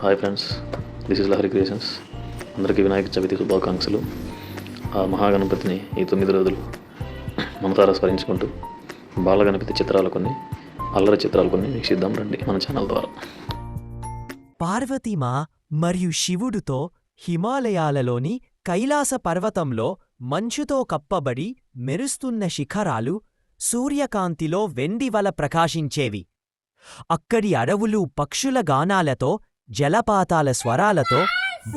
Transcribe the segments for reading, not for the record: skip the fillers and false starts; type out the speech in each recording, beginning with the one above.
Hi friends, this is Lahari creations. అందరికీ వినాయక చవితి శుభాకాంక్షలు. ఆ మహాగణపతిని ఈ 9 రోజులు మనసారా స్మరించుకుంటూ బాలగణపతి చిత్రాలు కొన్ని, అల్లరి చిత్రాలు కొన్ని వీక్షిద్దాం రండి మన ఛానల్ ద్వారా. పార్వతీమా మరియు శివుడుతో హిమాలయాలలోని కైలాస పర్వతంలో మంచుతో కప్పబడి మెరుస్తున్న శిఖరాలు సూర్యకాంతిలో వెండివల ప్రకాశించేవి. అక్కడి అడవులు పక్షుల గానాలతో, జలపాతాల స్వరాలతో,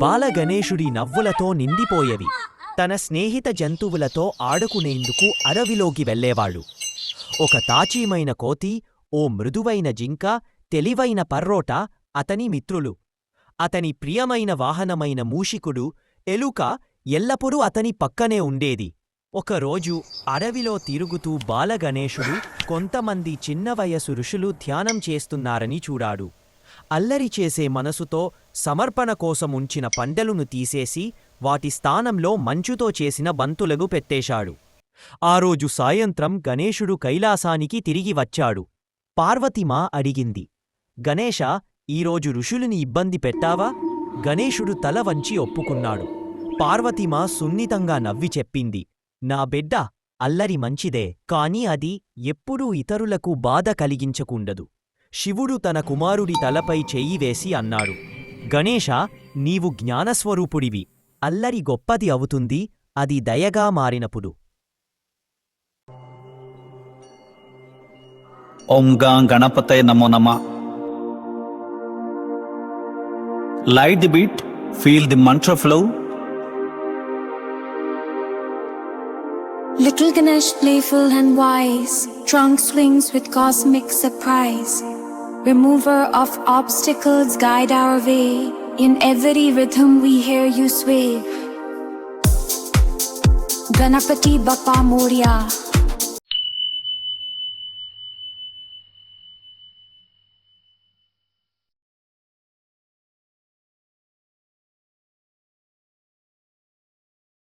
బాలగణేశుడి నవ్వులతో నిండిపోయేవి. తన స్నేహిత జంతువులతో ఆడుకునేందుకు అడవిలోకి వెళ్లేవాడు. ఒక తాచీమైన కోతి, ఓ మృదువైన జింక, తెలివైన పర్రోట అతని మిత్రులు. అతని ప్రియమైన వాహనమైన మూషికుడు, ఎలుక ఎల్లప్పుడూ అతని పక్కనే ఉండేది. ఒకరోజు అడవిలో తిరుగుతూ బాలగణేశుడు కొంతమంది చిన్న వయసు ఋషులు ధ్యానం చేస్తున్నారని చూడాడు. అల్లరి చేసే మనసుతో సమర్పణ కోసం ఉంచిన పండెలను తీసేసి వాటి స్థానంలో మంచుతో చేసిన బంతులను పెట్టేశాడు. ఆ రోజు సాయంత్రం గణేశుడు కైలాసానికి తిరిగి వచ్చాడు. పార్వతీమా అడిగింది, గణేశా, ఈరోజు ఋషులని ఇబ్బంది పెట్టావా? గణేశుడు తల వంచి ఒప్పుకున్నాడు. పార్వతీమా సున్నితంగా నవ్వి చెప్పింది, నా బిడ్డ అల్లరి మంచిదే, కాని అది ఎప్పుడూ ఇతరులకు బాధ కలిగించకుండదు. శివుడు తన కుమారుడి తలపై చెయ్యి వేసి అన్నాడు, గణేశా, నీవు జ్ఞానస్వరూపుడివి. అల్లరి గొప్పది అవుతుంది అది దయగా మారినప్పుడు. ఓం గాం గణపతయ నమో నమః. Light the beat, feel the mantra flow. Little Ganesh, playful and wise, trunk swings with cosmic surprise. Remover of obstacles, guide our way. In every rhythm we hear you sway. Ganapati Bappa Moria.